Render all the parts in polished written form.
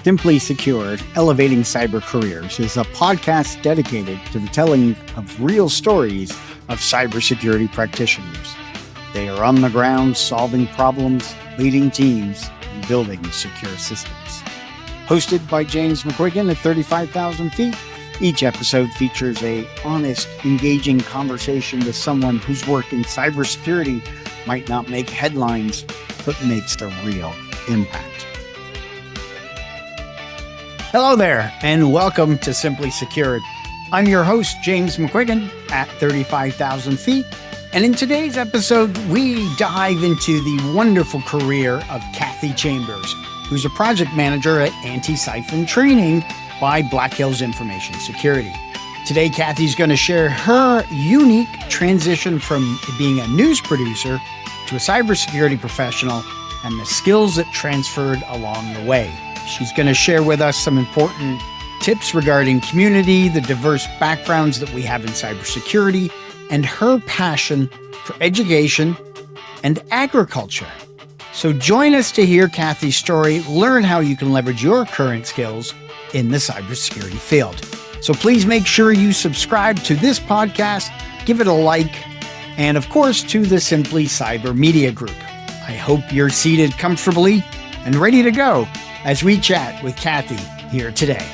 Simply Secured, Elevating Cyber Careers is a podcast dedicated to the telling of real stories of cybersecurity practitioners. They are on the ground solving problems, leading teams, and building secure systems. Hosted by James McQuiggan at 35,000 feet, each episode features a honest, engaging conversation with someone whose work in cybersecurity might not make headlines, but makes a real impact. Hello there, and welcome to Simply Secured. I'm your host, James McQuiggan, at 35,000 feet. And in today's episode, we dive into the wonderful career of Kathy Chambers, who's a project manager at Antisyphon Training by Black Hills Information Security. Today, Kathy's going to share her unique transition from being a news producer to a cybersecurity professional and the skills that transferred along the way. She's going to share with us some important tips regarding community, the diverse backgrounds that we have in cybersecurity, and her passion for education and agriculture. So join us to hear Kathy's story, learn how you can leverage your current skills in the cybersecurity field. So please make sure you subscribe to this podcast, give it a like, and of course to the Simply Cyber Media Group. I hope you're seated comfortably and ready to go as we chat with Kathy here today.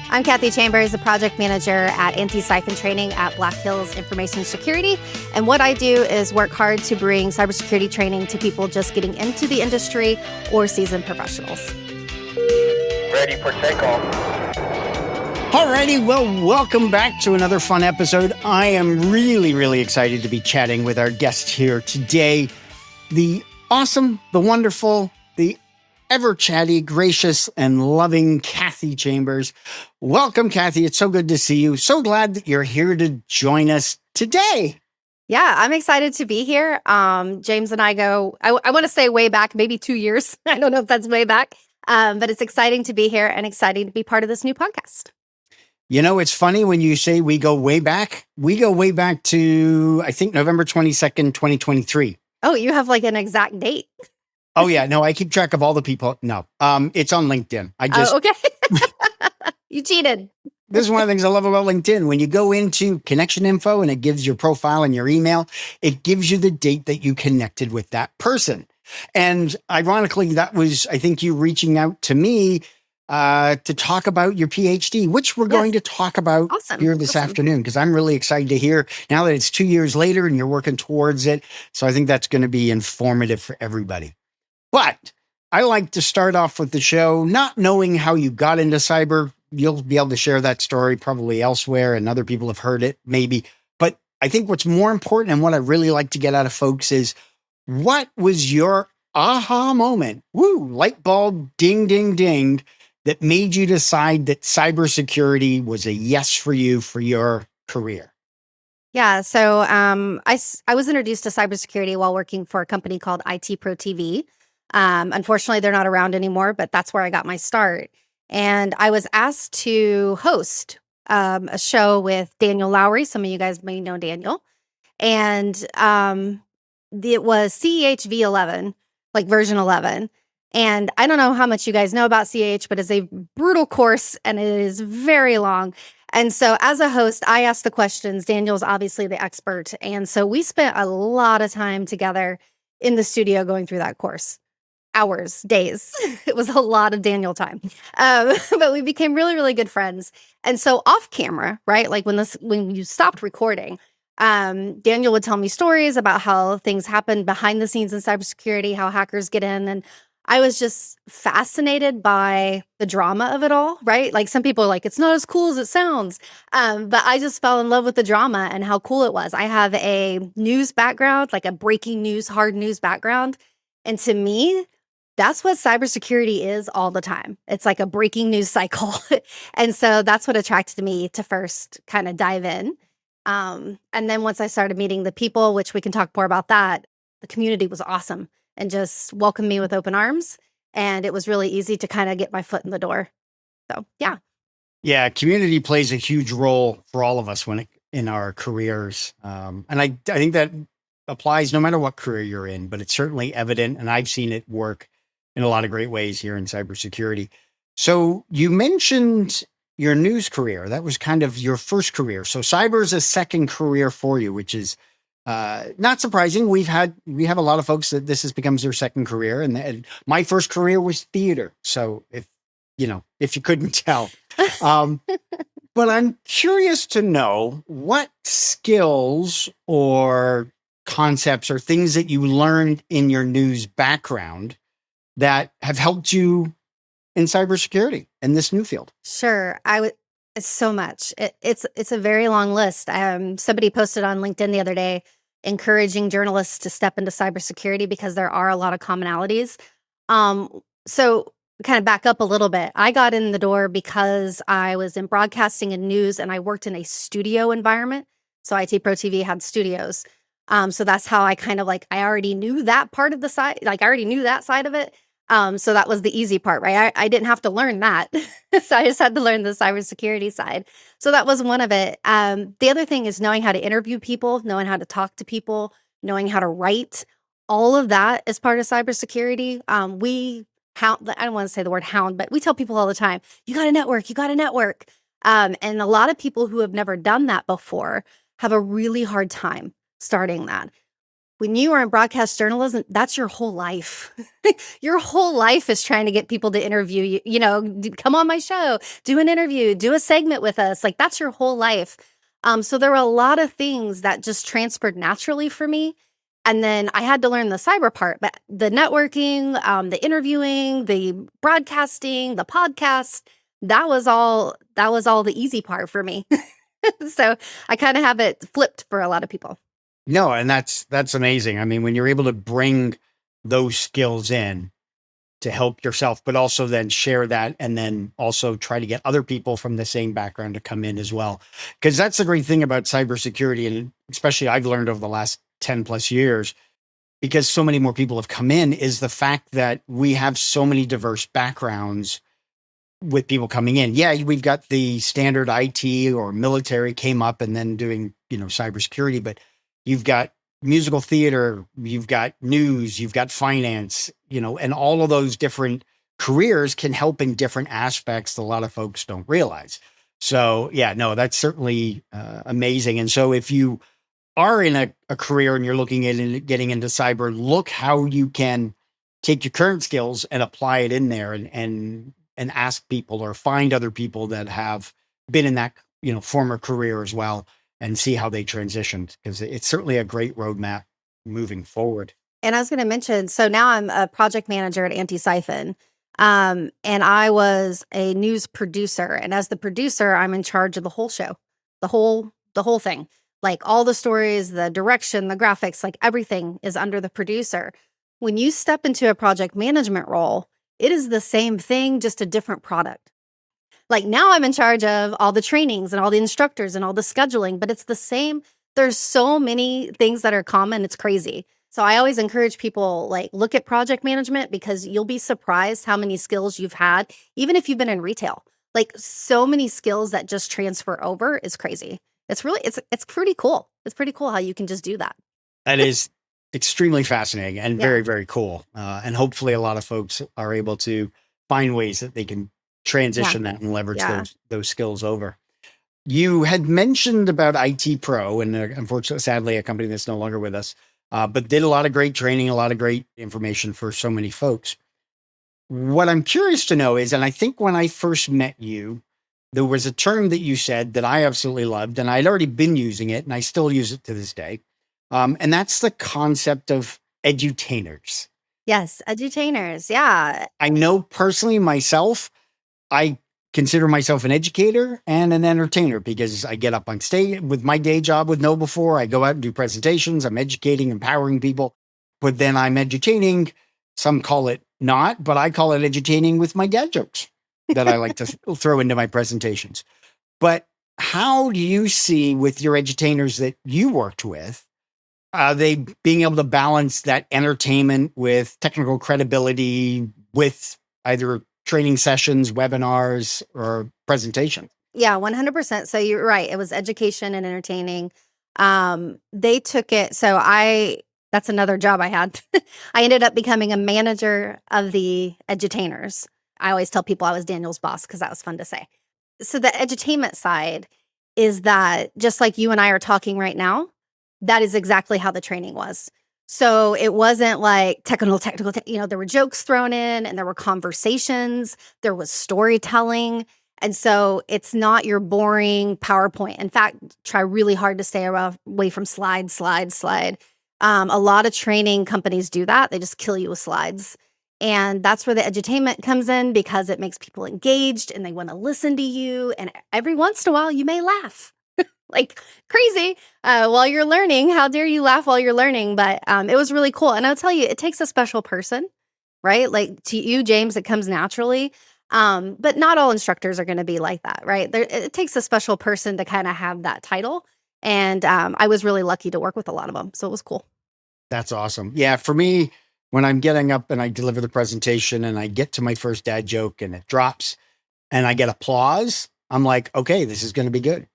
I'm Kathy Chambers, the project manager at Antisyphon Training at Black Hills Information Security. And what I do is work hard to bring cybersecurity training to people just getting into the industry or seasoned professionals. Ready for takeoff. Alrighty, well, welcome back to another fun episode. I am really excited to be chatting with our guest here today. The awesome, the wonderful, the ever chatty, gracious, and loving Kathy Chambers. Welcome, Kathy. It's so good to see you. So glad that you're here to join us today. Yeah, I'm excited to be here. James and I go, I want to say way back, maybe 2 years. I don't know if that's way back, but it's exciting to be here and exciting to be part of this new podcast. You know, it's funny when you say we go way back. We go way back to, I think, November 22nd, 2023. Oh, you have like an exact date. Oh, yeah. No, I keep track of all the people. No, it's on LinkedIn. Okay. You cheated. This is one of the things I love about LinkedIn. When you go into connection info and it gives your profile and your email, it gives you the date that you connected with that person. And ironically, that was, I think, you reaching out to me to talk about your PhD, which we're going to talk about here this afternoon, because I'm really excited to hear now that it's 2 years later and you're working towards it. So I think that's going to be informative for everybody. But I like to start off with the show, not knowing how you got into cyber. You'll be able to share that story probably elsewhere, and other people have heard it maybe. But I think what's more important and what I really like to get out of folks is, what was your aha moment? Woo, light bulb, ding, ding, ding, that made you decide that cybersecurity was a yes for you for your career? Yeah, so I was introduced to cybersecurity while working for a company called IT Pro TV. Unfortunately, they're not around anymore, but that's where I got my start. And I was asked to host a show with Daniel Lowry. Some of you guys may know Daniel. And it was CEH V11, like version 11. And I don't know how much you guys know about CEH, but it's a brutal course and it is very long. And so as a host, I asked the questions. Daniel's obviously the expert. And so we spent a lot of time together in the studio going through that course. Hours, days. It was a lot of Daniel time. But we became really good friends. And so off camera, right? Like when you stopped recording, Daniel would tell me stories about how things happen behind the scenes in cybersecurity, how hackers get in. And I was just fascinated by the drama of it all, right? Like some people are like, it's not as cool as it sounds. But I just fell in love with the drama and how cool it was. I have a news background, like a breaking news, hard news background. And to me, that's what cybersecurity is all the time. It's like a breaking news cycle. And so that's what attracted me to first kind of dive in. And then once I started meeting the people, which we can talk more about that, the community was awesome and just welcomed me with open arms. And it was really easy to kind of get my foot in the door. So, yeah. Yeah, community plays a huge role for all of us in our careers. And I think that applies no matter what career you're in, but it's certainly evident, and I've seen it work in a lot of great ways here in cybersecurity. So you mentioned your news career. That was kind of your first career. So cyber is a second career for you, which is not surprising. We have a lot of folks that this becomes their second career, and my first career was theater. So if you couldn't tell, but I'm curious to know what skills or concepts or things that you learned in your news background that have helped you in cybersecurity in this new field. Sure. I would so much. It's a very long list. Somebody posted on LinkedIn the other day encouraging journalists to step into cybersecurity because there are a lot of commonalities. So kind of back up a little bit. I got in the door because I was in broadcasting and news, and I worked in a studio environment. So IT Pro TV had studios. So that's how I kind of I already knew that part of the side, I already knew that side of it. So that was the easy part, right? I didn't have to learn that. So I just had to learn the cybersecurity side. So that was one of it. The other thing is knowing how to interview people, knowing how to talk to people, knowing how to write. All of that is part of cybersecurity. I don't want to say the word hound, but we tell people all the time, you got to network, you got to network. And a lot of people who have never done that before have a really hard time starting that. When you are in broadcast journalism, that's your whole life. Your whole life is trying to get people to interview you, come on my show, do an interview, do a segment with us. That's your whole life. So there were a lot of things that just transferred naturally for me. And then I had to learn the cyber part, but the networking, the interviewing, the broadcasting, the podcast, that was all the easy part for me. So I kind of have it flipped for a lot of people. No, and that's amazing. I mean, when you're able to bring those skills in to help yourself, but also then share that, and then also try to get other people from the same background to come in as well. Because that's the great thing about cybersecurity, and especially I've learned over the last 10 plus years, because so many more people have come in, is the fact that we have so many diverse backgrounds with people coming in. Yeah, we've got the standard IT or military came up and then doing, cybersecurity, but you've got musical theater, you've got news, you've got finance, and all of those different careers can help in different aspects that a lot of folks don't realize. So yeah, no, that's certainly amazing. And so if you are in a career and you're looking at getting into cyber, look how you can take your current skills and apply it in there, and ask people or find other people that have been in that, former career as well, and see how they transitioned, because it's certainly a great roadmap moving forward. And I was going to mention, so now I'm a project manager at Antisyphon. And I was a news producer. And as the producer, I'm in charge of the whole show, the whole thing. All the stories, the direction, the graphics, everything is under the producer. When you step into a project management role, it is the same thing, just a different product. Now I'm in charge of all the trainings and all the instructors and all the scheduling, but it's the same. There's so many things that are common. It's crazy. So I always encourage people, look at project management, because you'll be surprised how many skills you've had, even if you've been in retail. So many skills that just transfer over is crazy. It's pretty cool. It's pretty cool how you can just do that. That is extremely fascinating and Yeah. very, very cool. And hopefully a lot of folks are able to find ways that they can transition that and leverage those skills over. You had mentioned about IT Pro, and unfortunately, sadly, a company that's no longer with us, but did a lot of great training, a lot of great information for so many folks. What I'm curious to know is, and I think when I first met you, there was a term that you said that I absolutely loved, and I'd already been using it, and I still use it to this day. And that's the concept of edutainers. Yes, edutainers. Yeah. I know personally myself, I consider myself an educator and an entertainer, because I get up on stage with my day job with Know Before. I go out and do presentations. I'm educating, empowering people, but then I'm edutaining. Some call it not, but I call it edutaining with my dad jokes that I like to throw into my presentations. But how do you see with your edutainers that you worked with, they being able to balance that entertainment with technical credibility, with either training sessions, webinars, or presentations? Yeah, 100%. So you're right. It was education and entertaining. They took it. So That's another job I had. I ended up becoming a manager of the edutainers. I always tell people I was Daniel's boss because that was fun to say. So the edutainment side is that just like you and I are talking right now, that is exactly how the training was. So it wasn't like technical, there were jokes thrown in and there were conversations, there was storytelling. And so it's not your boring PowerPoint. In fact, try really hard to stay away from slide. A lot of training companies do that. They just kill you with slides. And that's where the edutainment comes in because it makes people engaged and they want to listen to you. And every once in a while, you may laugh like crazy while you're learning. How dare you laugh while you're learning? But it was really cool. And I'll tell you, it takes a special person, right? Like to you, James, it comes naturally. But not all instructors are going to be like that, right? It takes a special person to kind of have that title. And I was really lucky to work with a lot of them. So it was cool. That's awesome. Yeah. For me, when I'm getting up and I deliver the presentation and I get to my first dad joke and it drops and I get applause, I'm like, okay, this is going to be good.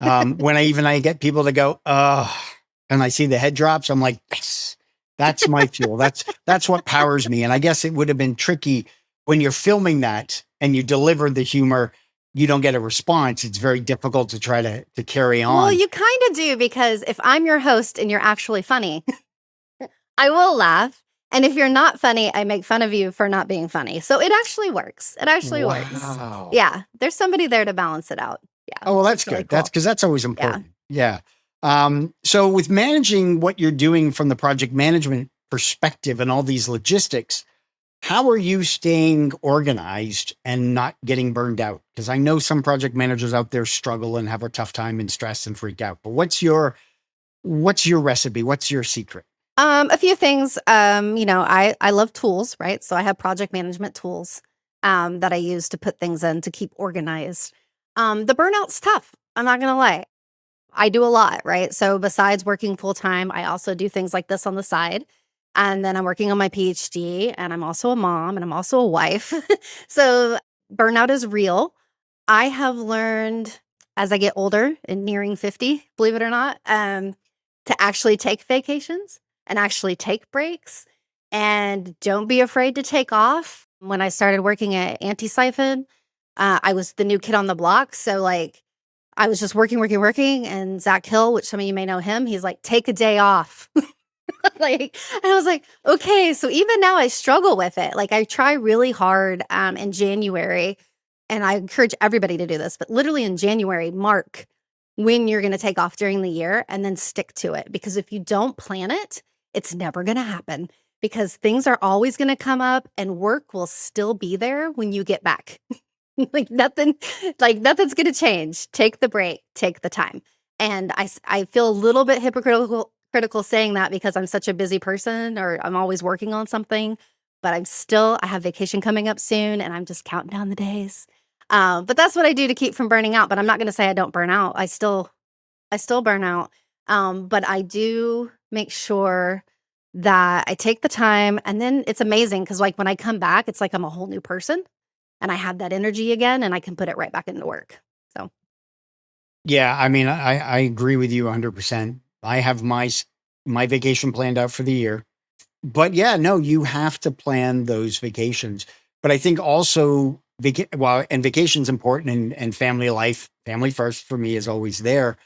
When I get people to go, and I see the head drops, I'm like, yes, that's my fuel. That's what powers me. And I guess it would have been tricky when you're filming that and you deliver the humor, you don't get a response. It's very difficult to try to carry on. Well, you kind of do, because if I'm your host and you're actually funny, I will laugh. And if you're not funny, I make fun of you for not being funny. So it actually works. It actually works. Yeah. There's somebody there to balance it out. Yeah. Oh, well, that's good. Cool. That's always important. Yeah. So with managing what you're doing from the project management perspective and all these logistics, how are you staying organized and not getting burned out? Because I know some project managers out there struggle and have a tough time and stress and freak out. But what's your recipe? What's your secret? A few things. I love tools, right? So I have project management tools that I use to put things in to keep organized. The burnout's tough. I'm not gonna lie. I do a lot, right? So besides working full time, I also do things like this on the side. And then I'm working on my PhD, and I'm also a mom, and I'm also a wife. So burnout is real. I have learned as I get older and nearing 50, believe it or not, to actually take vacations and actually take breaks, and don't be afraid to take off. When I started working at Antisyphon, I was the new kid on the block. So like I was just working. And Zach Hill, which some of you may know him, he's like, take a day off. And I was like, okay. So even now I struggle with it. Like I try really hard in January, and I encourage everybody to do this, but literally in January, mark when you're going to take off during the year and then stick to it. Because if you don't plan it, it's never going to happen, because things are always going to come up and work will still be there when you get back. Nothing's going to change. Take the break, take the time. And I feel a little bit hypocritical saying that because I'm such a busy person, or I'm always working on something, but I have vacation coming up soon and I'm just counting down the days. But that's what I do to keep from burning out. But I'm not going to say I don't burn out. I still burn out. But I do make sure that I take the time, and then it's amazing because like when I come back, it's like I'm a whole new person and I have that energy again and I can put it right back into work. So. Yeah. I mean, I agree with you 100%. I have my vacation planned out for the year, but yeah, no, you have to plan those vacations. But I think also vacation's important, and family life, family first for me is always there.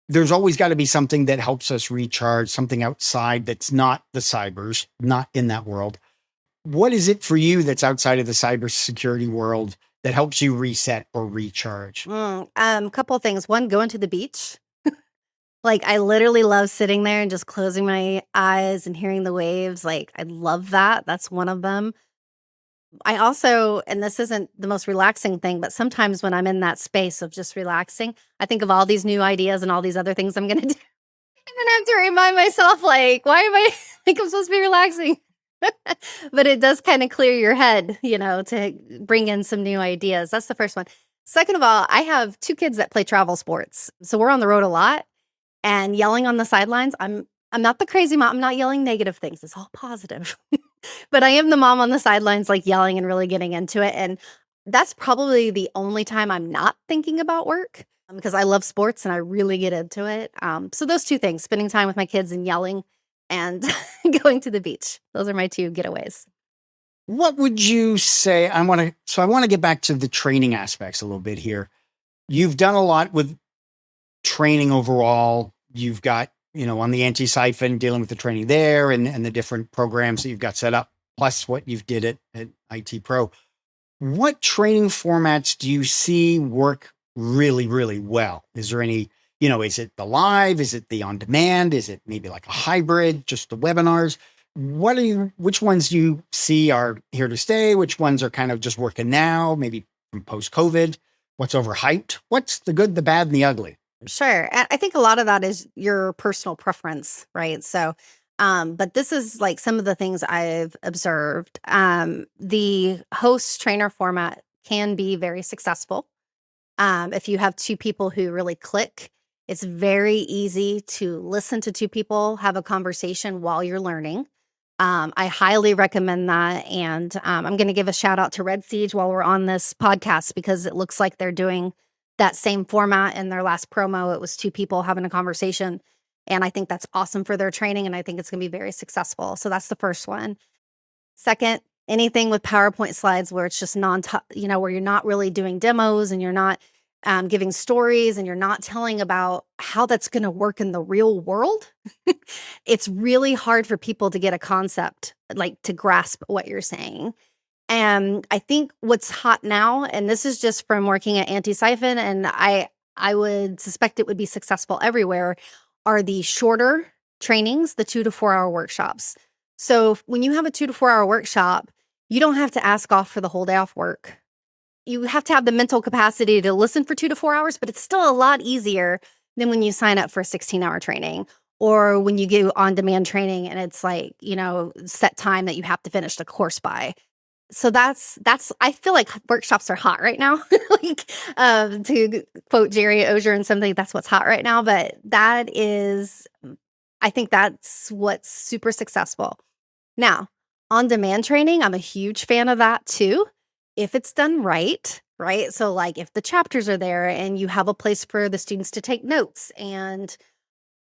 There's always got to be something that helps us recharge, something outside that's not the cybers, not in that world. What is it for you that's outside of the cybersecurity world that helps you reset or recharge? Couple of things. One, going to the beach. Like I literally love sitting there and just closing my eyes and hearing the waves. Like I love that. That's one of them. I also, and this isn't the most relaxing thing, but sometimes when I'm in that space of just relaxing, I think of all these new ideas and all these other things I'm going to do. And then I have to remind myself, like, why am I, like, I'm supposed to be relaxing? But it does kind of clear your head, to bring in some new ideas. That's the first one. Second of all, I have 2 kids that play travel sports. So we're on the road a lot, and yelling on the sidelines. I'm not the crazy mom. I'm not yelling negative things. It's all positive. But I am the mom on the sidelines, like yelling and really getting into it. And that's probably the only time I'm not thinking about work, because I love sports and I really get into it. So those 2 things, spending time with my kids and yelling, and going to the beach. Those are my 2 getaways. What would you say? I want to get back to the training aspects a little bit here. You've done a lot with training overall. You've got, on the Antisyphon, dealing with the training there and the different programs that you've got set up, plus what you've did at IT Pro. What training formats do you see work really, really well? Is there any, is it the live? Is it the on demand? Is it maybe like a hybrid, just the webinars? Which ones do you see are here to stay? Which ones are kind of just working now, maybe from post-COVID? What's overhyped? What's the good, the bad, and the ugly? Sure. And I think a lot of that is your personal preference, right? So, but this is like some of the things I've observed. The host trainer format can be very successful. If you have 2 people who really click, it's very easy to listen to 2 people have a conversation while you're learning. I highly recommend that. And I'm going to give a shout out to Red Siege while we're on this podcast, because it looks like they're doing that same format in their last promo. It was 2 people having a conversation. And I think that's awesome for their training. And I think it's going to be very successful. So that's the first one. Second, anything with PowerPoint slides where it's just where you're not really doing demos and you're not giving stories and you're not telling about how that's going to work in the real world. It's really hard for people to get a concept, like to grasp what you're saying. And I think what's hot now, and this is just from working at Antisyphon, and I would suspect it would be successful everywhere, are the shorter trainings, the 2 to 4 hour workshops. So when you have a 2 to 4 hour workshop, you don't have to ask off for the whole day off work. You have to have the mental capacity to listen for 2 to 4 hours, but it's still a lot easier than when you sign up for a 16-hour training, or when you do on-demand training and it's like, set time that you have to finish the course by. So that's I feel like workshops are hot right now. Like, to quote Jerry Ozier and something, that's what's hot right now. But I think that's what's super successful. Now, on-demand training, I'm a huge fan of that too, if it's done right? So like if the chapters are there and you have a place for the students to take notes, and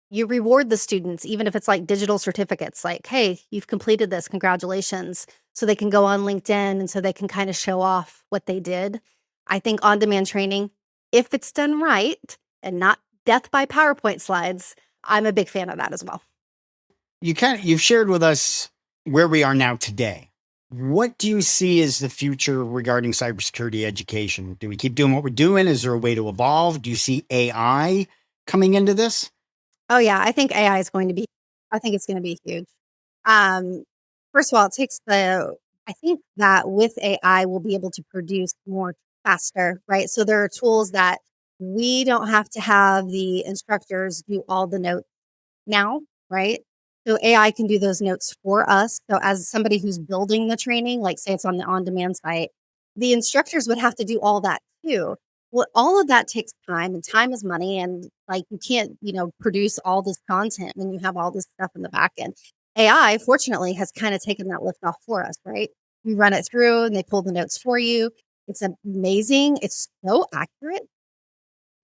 you reward the students, even if it's like digital certificates, like, hey, you've completed this, congratulations. So they can go on LinkedIn and so they can kind of show off what they did. I think on-demand training, if it's done right and not death by PowerPoint slides, I'm a big fan of that as well. You've shared with us where we are now today. What do you see as the future regarding cybersecurity education? Do we keep doing what we're doing? Is there a way to evolve? Do you see AI coming into this? Oh yeah, I think AI is going to be, I think it's going to be huge. First of all, I think that with AI, we'll be able to produce more faster, right? So there are tools that we don't have to have the instructors do all the notes now, right? So AI can do those notes for us. So as somebody who's building the training, like say it's on the on-demand site, the instructors would have to do all that too. Well, all of that takes time, and time is money. And like you can't, produce all this content when you have all this stuff in the back end. AI, fortunately, has kind of taken that lift off for us, right? You run it through and they pull the notes for you. It's amazing. It's so accurate.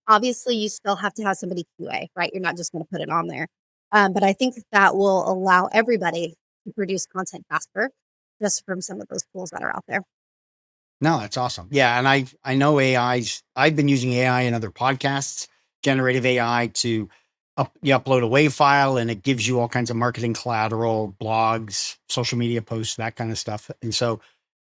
Obviously, you still have to have somebody QA, right? You're not just going to put it on there. But I think that will allow everybody to produce content faster just from some of those tools that are out there. No, that's awesome. Yeah. And I know I've been using AI in other podcasts, generative AI you upload a WAV file and it gives you all kinds of marketing collateral, blogs, social media posts, that kind of stuff.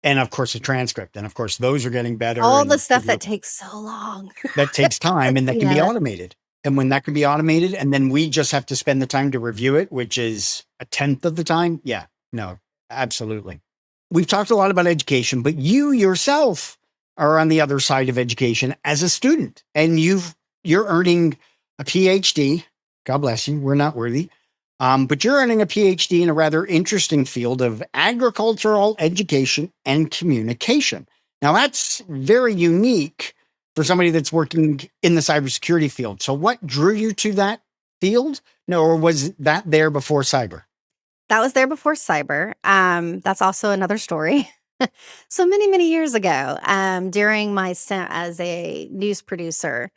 And of course, a transcript. And of course, those are getting better. All the stuff that takes so long. That takes time and that can be Yeah. automated. And when that can be automated, and then we just have to spend the time to review it, which is a tenth of the time. Yeah, no, absolutely. We've talked a lot about education, but you yourself are on the other side of education as a student, and you're earning a PhD. God bless you. We're not worthy. But you're earning a PhD in a rather interesting field of agricultural education and communication. Now, that's very unique for somebody that's working in the cybersecurity field. So what drew you to that field? No, or was that there before cyber? That was there before cyber. That's also another story. So many, many years ago, during my stint as a news producer,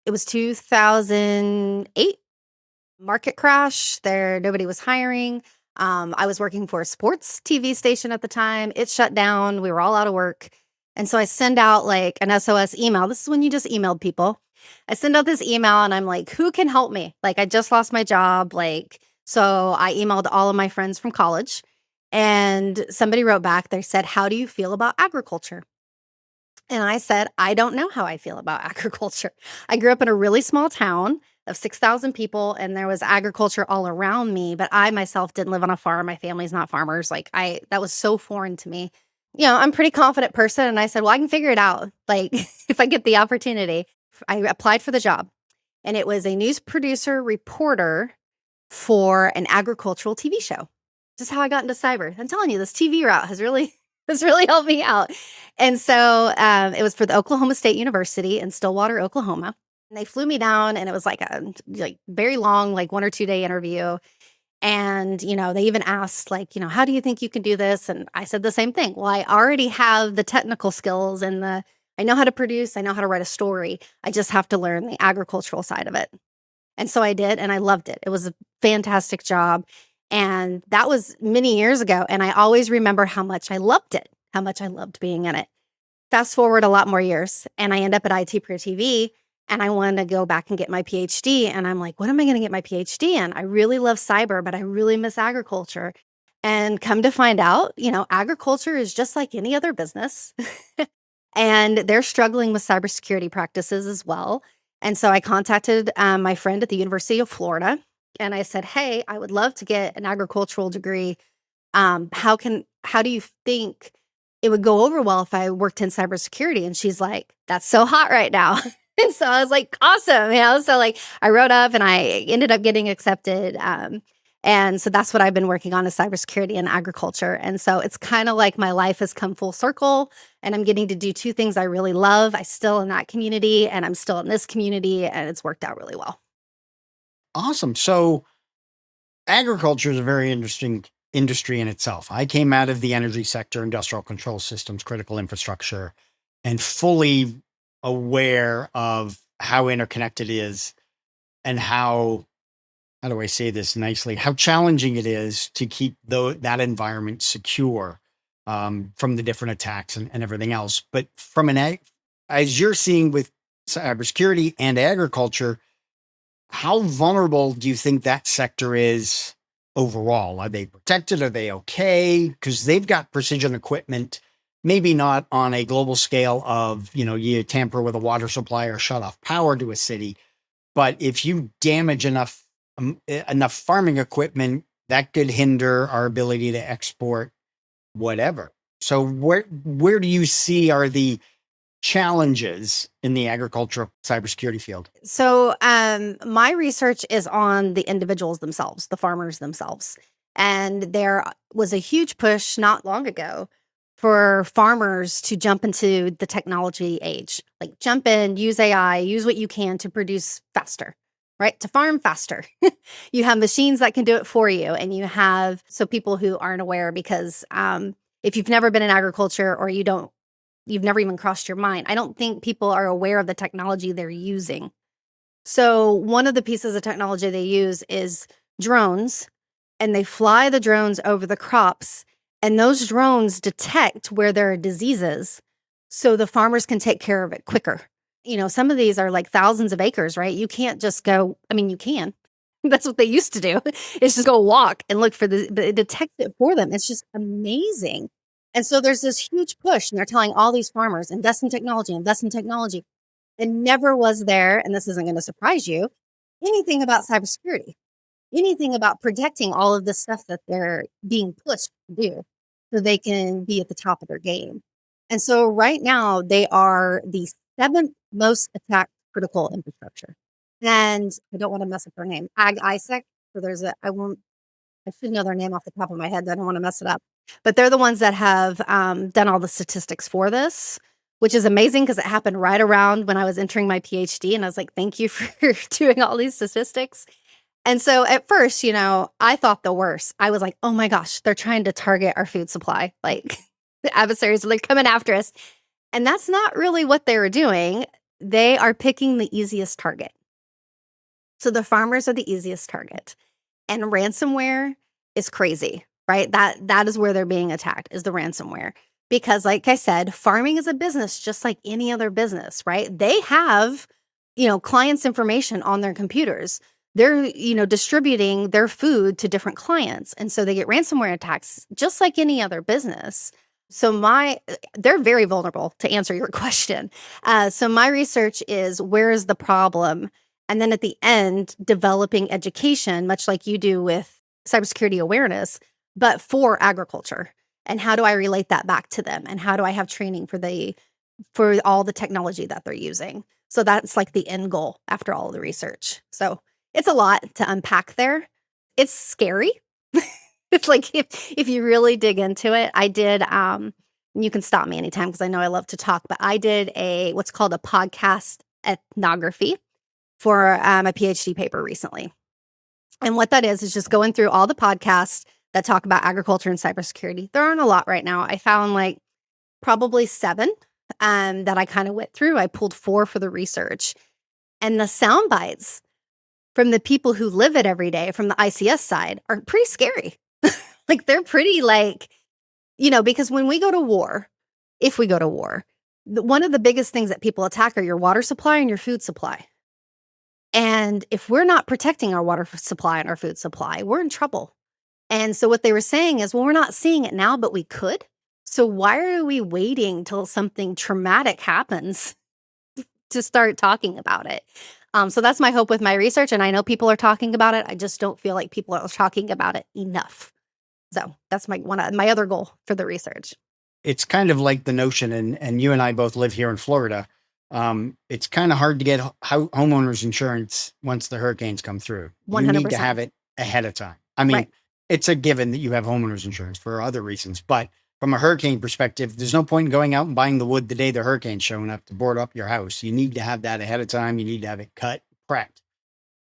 it was 2008. market crash. Nobody was hiring. I was working for a sports TV station at the time. It shut down. We were all out of work. And so I send out like an SOS email. This is when you just emailed people. I send out this email and I'm like, who can help me? Like, I just lost my job. So I emailed all of my friends from college, and somebody wrote back. They said, how do you feel about agriculture? And I said, I don't know how I feel about agriculture. I grew up in a really small town of 6,000 people, and there was agriculture all around me, but I myself didn't live on a farm. My family's not farmers. That was so foreign to me. I'm a pretty confident person. And I said, well, I can figure it out. Like, if I get the opportunity. I applied for the job, and it was a news producer reporter for an agricultural TV show. Just how I got into cyber. I'm telling you, this TV route has really helped me out. And so it was for the Oklahoma State University in Stillwater, Oklahoma. And they flew me down, and it was like a very long, 1 or 2 day interview. And, they even asked how do you think you can do this? And I said the same thing. Well, I already have the technical skills and I know how to produce. I know how to write a story. I just have to learn the agricultural side of it. And so I did, and I loved it. It was a fantastic job. And that was many years ago. And I always remember how much I loved it, how much I loved being in it. Fast forward a lot more years, and I end up at IT Pro TV, and I wanted to go back and get my PhD. And I'm like, what am I going to get my PhD in? I really love cyber, but I really miss agriculture. And come to find out, agriculture is just like any other business. And they're struggling with cybersecurity practices as well. And so I contacted my friend at the University of Florida, and I said, hey, I would love to get an agricultural degree. How do you think it would go over well if I worked in cybersecurity? And she's like, that's so hot right now. And so I was like, awesome. So I wrote up, and I ended up getting accepted. And so that's what I've been working on, is cybersecurity and agriculture. And so it's kind of like my life has come full circle, and I'm getting to do two things I really love. I'm still in that community, and I'm still in this community, and it's worked out really well. Awesome. So agriculture is a very interesting industry in itself. I came out of the energy sector, industrial control systems, critical infrastructure, and fully aware of how interconnected it is, and how do I say this nicely, how challenging it is to keep that environment secure from the different attacks and everything else. But from as you're seeing with cybersecurity and agriculture, how vulnerable do you think that sector is overall? Are they protected? Are they okay? Because they've got precision equipment, maybe not on a global scale of, you tamper with a water supply or shut off power to a city. But if you damage enough farming equipment, that could hinder our ability to export whatever. So where do you see are the challenges in the agricultural cybersecurity field? So my research is on the individuals themselves, the farmers themselves. And there was a huge push not long ago for farmers to jump into the technology age, like jump in, use AI, use what you can to produce faster, right? To farm faster. You have machines that can do it for you. And you have, so people who aren't aware, because if you've never been in agriculture, or you've never even crossed your mind, I don't think people are aware of the technology they're using. So one of the pieces of technology they use is drones, and they fly the drones over the crops, and those drones detect where there are diseases, so the farmers can take care of it quicker. Some of these are like thousands of acres, right? You can't just go, you can. That's what they used to do. It's just go walk and look for but it detects it for them. It's just amazing. And so there's this huge push, and they're telling all these farmers, invest in technology, invest in technology. It never was there, and this isn't going to surprise you, anything about cybersecurity, anything about protecting all of the stuff that they're being pushed to do so they can be at the top of their game. And so right now, they are the 7th most attacked critical infrastructure. And I don't want to mess up their name. ISEC. So I should know their name off the top of my head. I don't want to mess it up. But they're the ones that have done all the statistics for this, which is amazing because it happened right around when I was entering my PhD. And I was like, thank you for doing all these statistics. And so at first, I thought the worst. I was like, oh my gosh, they're trying to target our food supply. Like, the adversaries are like coming after us. And that's not really what they were doing. They are picking the easiest target. So the farmers are the easiest target. And ransomware is crazy, right? That is where they're being attacked, is the ransomware. Because like I said, farming is a business just like any other business, right? They have, clients' information on their computers. They're, distributing their food to different clients. And so they get ransomware attacks just like any other business. So they're very vulnerable, to answer your question. So my research is, where is the problem? And then at the end, developing education, much like you do with cybersecurity awareness, but for agriculture. And how do I relate that back to them? And how do I have training for all the technology that they're using? So that's like the end goal after all of the research. So it's a lot to unpack there. It's scary. It's like if you really dig into it. I did, you can stop me anytime because I know I love to talk, but I did what's called a podcast ethnography for a PhD paper recently. And what that is just going through all the podcasts that talk about agriculture and cybersecurity. There aren't a lot right now. I found like probably 7 that I kind of went through. I pulled 4 for the research. And the sound bites from the people who live it every day from the ICS side are pretty scary. Like they're pretty because when we go to war, if we go to war, one of the biggest things that people attack are your water supply and your food supply. And if we're not protecting our water supply and our food supply, we're in trouble. And so what they were saying is, well, we're not seeing it now, but we could. So why are we waiting till something traumatic happens to start talking about it? So that's my hope with my research. And I know people are talking about it. I just don't feel like people are talking about it enough. So that's my other goal for the research. It's kind of like the notion, and you and I both live here in Florida. It's kind of hard to get homeowners insurance once the hurricanes come through. 100%. You need to have it ahead of time. I mean, Right. It's a given that you have homeowners insurance for other reasons, but from a hurricane perspective, there's no point in going out and buying the wood the day the hurricane's showing up to board up your house. You need to have that ahead of time. You need to have it cut, prepped.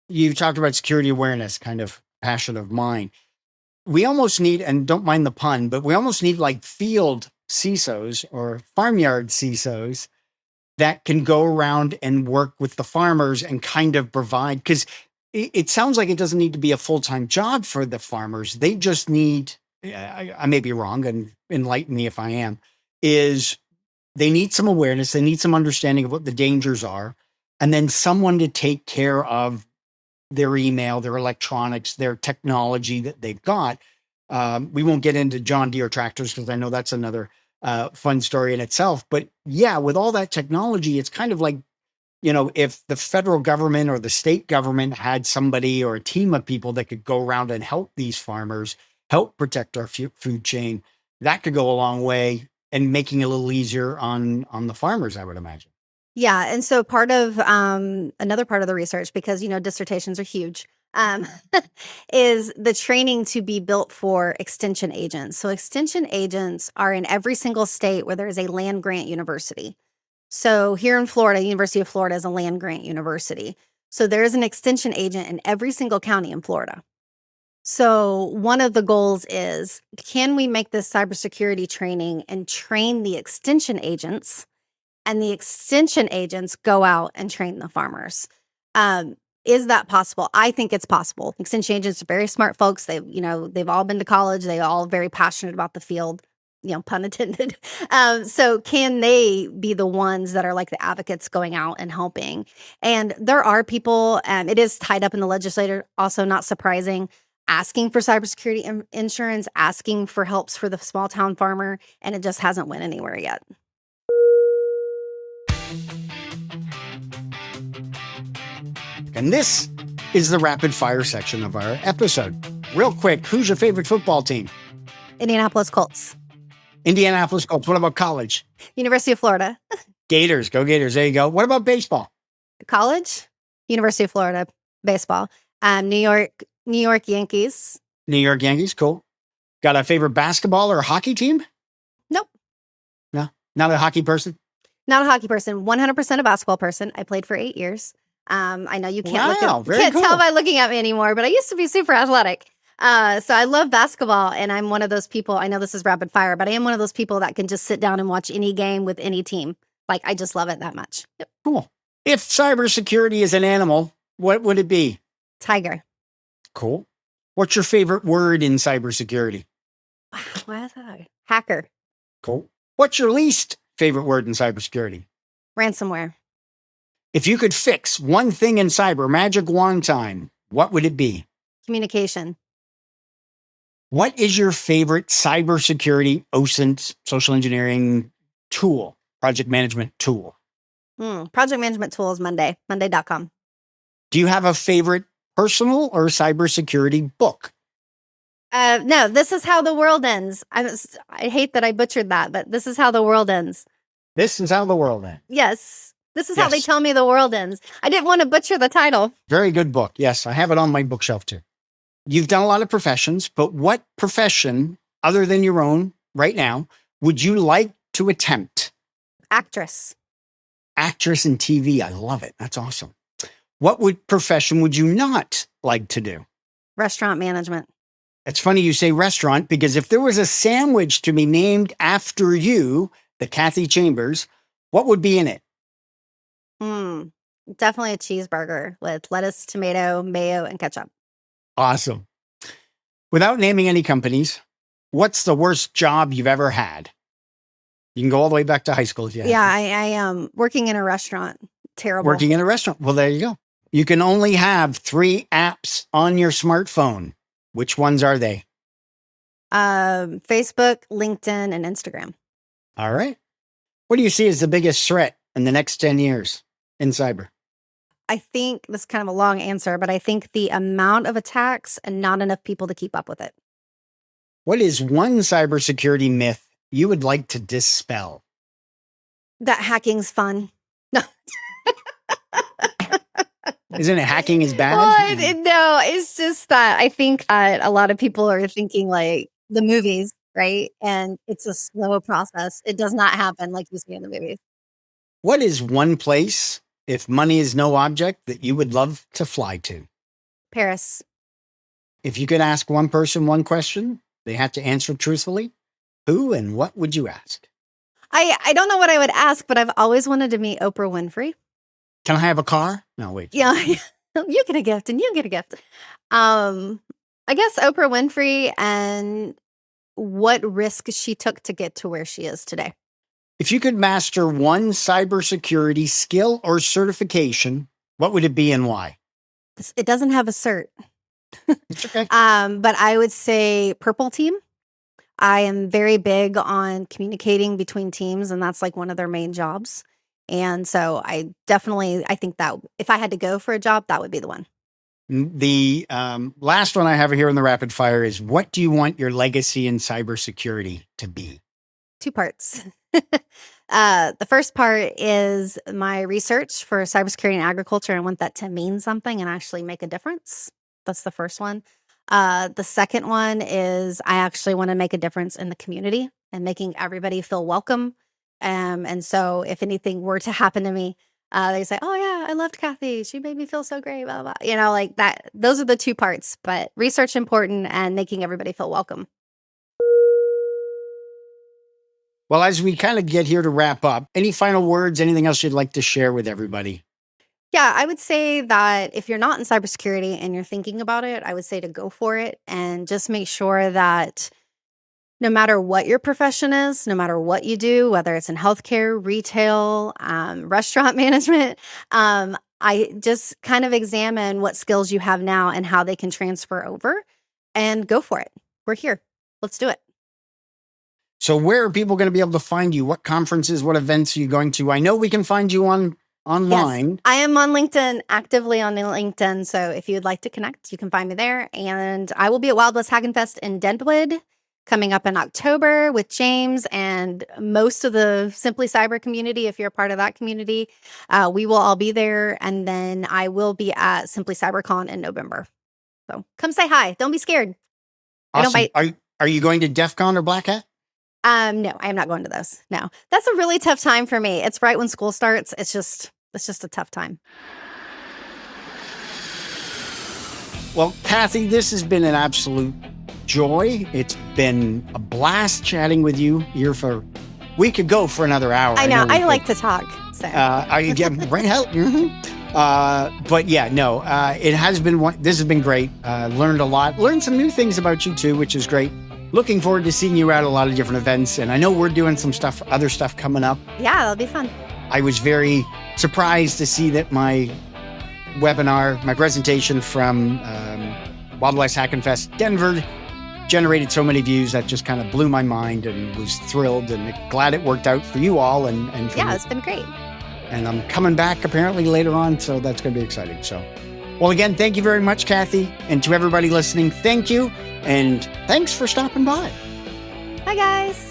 You talked about security awareness, kind of passion of mine. We almost need, and don't mind the pun, but we almost need like field CISOs or farmyard CISOs that can go around and work with the farmers and kind of provide, because it sounds like it doesn't need to be a full-time job for the farmers. They just need, I may be wrong, and enlighten me if I am, is they need some awareness. They need some understanding of what the dangers are, and then someone to take care of their email, their electronics, their technology that they've got. We won't get into John Deere tractors because I know that's another fun story in itself. But yeah, with all that technology, it's kind of like, if the federal government or the state government had somebody or a team of people that could go around and help these farmers, help protect our food chain, that could go a long way in making it a little easier on the farmers, I would imagine. Yeah. And so part of another part of the research, because, dissertations are huge, is the training to be built for extension agents. So extension agents are in every single state where there is a land grant university. So here in Florida, University of Florida is a land grant university. So there is an extension agent in every single county in Florida. So one of the goals is, can we make this cybersecurity training and train the extension agents, and the extension agents go out and train the farmers? Is that possible? I think it's possible. Extension agents are very smart folks. They've all been to college. They all very passionate about the field, pun intended. So can they be the ones that are like the advocates going out and helping? And there are people, it is tied up in the legislature, also not surprising, asking for cybersecurity insurance, asking for helps for the small town farmer, and it just hasn't went anywhere yet. And this is the rapid fire section of our episode. Real quick, who's your favorite football team? Indianapolis Colts. Indianapolis Colts. What about college? University of Florida. Gators. Go Gators. There you go. What about baseball? College? University of Florida. Baseball. New York Yankees. New York Yankees. Cool. Got a favorite basketball or hockey team? Nope. No? Not a hockey person? Not a hocky person. 100% a basketball person. I played for 8 years. I know you can't cool. tell by looking at me anymore, but I used to be super athletic. So I love basketball, and I'm one of those people. I know this is rapid fire, but I am one of those people that can just sit down and watch any game with any team. Like, I just love it that much. Yep. Cool. If cybersecurity is an animal, what would it be? Tiger. Cool. What's your favorite word in cybersecurity? Wow, what is that? Hacker. Cool. What's your least favorite word in cybersecurity? Ransomware. If you could fix one thing in cyber, magic wand time, what would it be? Communication. What is your favorite cybersecurity, OSINT, social engineering tool, project management tool? Project management tool is Monday, monday.com. Do you have a favorite personal or cybersecurity book? No, This Is How the World Ends. I hate that I butchered that, but This Is How the World Ends. This is how the world ends. Yes. This is how they Yes. tell me the world ends. I didn't want to butcher the title. Very good book. Yes, I have it on my bookshelf too. You've done a lot of professions, but what profession, other than your own right now, would you like to attempt? Actress. Actress in TV. I love it. That's awesome. What profession would you not like to do? Restaurant management. It's funny you say restaurant, because if there was a sandwich to be named after you, the Kathy Chambers, what would be in it? Definitely a cheeseburger with lettuce, tomato, mayo, and ketchup. Awesome. Without naming any companies, what's the worst job you've ever had? You can go all the way back to high school if you have. Yeah, I am working in a restaurant. Terrible. Working in a restaurant. Well, there you go. You can only have 3 apps on your smartphone. Which ones are they? Facebook, LinkedIn, and Instagram. All right. What do you see as the biggest threat in the next 10 years in cyber? I think this is kind of a long answer, but I think the amount of attacks and not enough people to keep up with it. What is one cybersecurity myth you would like to dispel? That hacking's fun. No. Isn't it hacking is bad? Well, no, it's just that I think that a lot of people are thinking like the movies, right? And it's a slow process. It does not happen like you see in the movies. What is one place, if money is no object, that you would love to fly to? Paris. If you could ask one person one question, they had to answer truthfully, who and what would you ask? I don't know what I would ask, but I've always wanted to meet Oprah Winfrey. Can I have a car? No, wait. Yeah, you get a gift and you get a gift. I guess Oprah Winfrey and what risk she took to get to where she is today. If you could master one cybersecurity skill or certification, what would it be and why? It doesn't have a cert. It's okay. But I would say Purple Team. I am very big on communicating between teams, and that's like one of their main jobs. And so I think that if I had to go for a job, that would be the one. The last one I have here in the rapid fire is, what do you want your legacy in cybersecurity to be? 2 parts. The first part is my research for cybersecurity and agriculture. I want that to mean something and actually make a difference. That's the first one. The second one is I actually want to make a difference in the community and making everybody feel welcome. And so if anything were to happen to me, they say, oh yeah, I loved Kathy. She made me feel so great, blah, blah, blah. You know, like that. Those are the 2 parts, but research important and making everybody feel welcome. Well, as we kind of get here to wrap up, any final words, anything else you'd like to share with everybody? Yeah, I would say that if you're not in cybersecurity and you're thinking about it, I would say to go for it and just make sure that no matter what your profession is, no matter what you do, whether it's in healthcare, retail, restaurant management, I just kind of examine what skills you have now and how they can transfer over and go for it. We're here. Let's do it. So where are people going to be able to find you? What conferences, what events are you going to? I know we can find you online. Yes, I am on LinkedIn, actively on LinkedIn. So if you'd like to connect, you can find me there. And I will be at Wild West Hackenfest in Deadwood coming up in October with James and most of the Simply Cyber community. If you're a part of that community, we will all be there. And then I will be at Simply CyberCon in November. So come say hi. Don't be scared. Awesome. Are you going to DEF CON or Black Hat? No, I am not going to those. No, that's a really tough time for me. It's right when school starts. It's just a tough time. Well, Kathy, this has been an absolute joy. It's been a blast chatting with you here we could go for another hour. I know. I like to talk. So are you getting right out? Mm-hmm. But yeah, no, it has been this has been great. Learned a lot, learned some new things about you too, which is great. Looking forward to seeing you at a lot of different events. And I know we're doing some other stuff coming up. Yeah, it'll be fun. I was very surprised to see that my webinar, my presentation from Wild West Hackin' Fest Denver generated so many views. That just kind of blew my mind, and was thrilled and glad it worked out for you all. And for Yeah, me. it's been great. And I'm coming back apparently later on, so that's going to be exciting. So, well, again, thank you very much, Kathy. And to everybody listening, thank you. And thanks for stopping by. Bye, guys.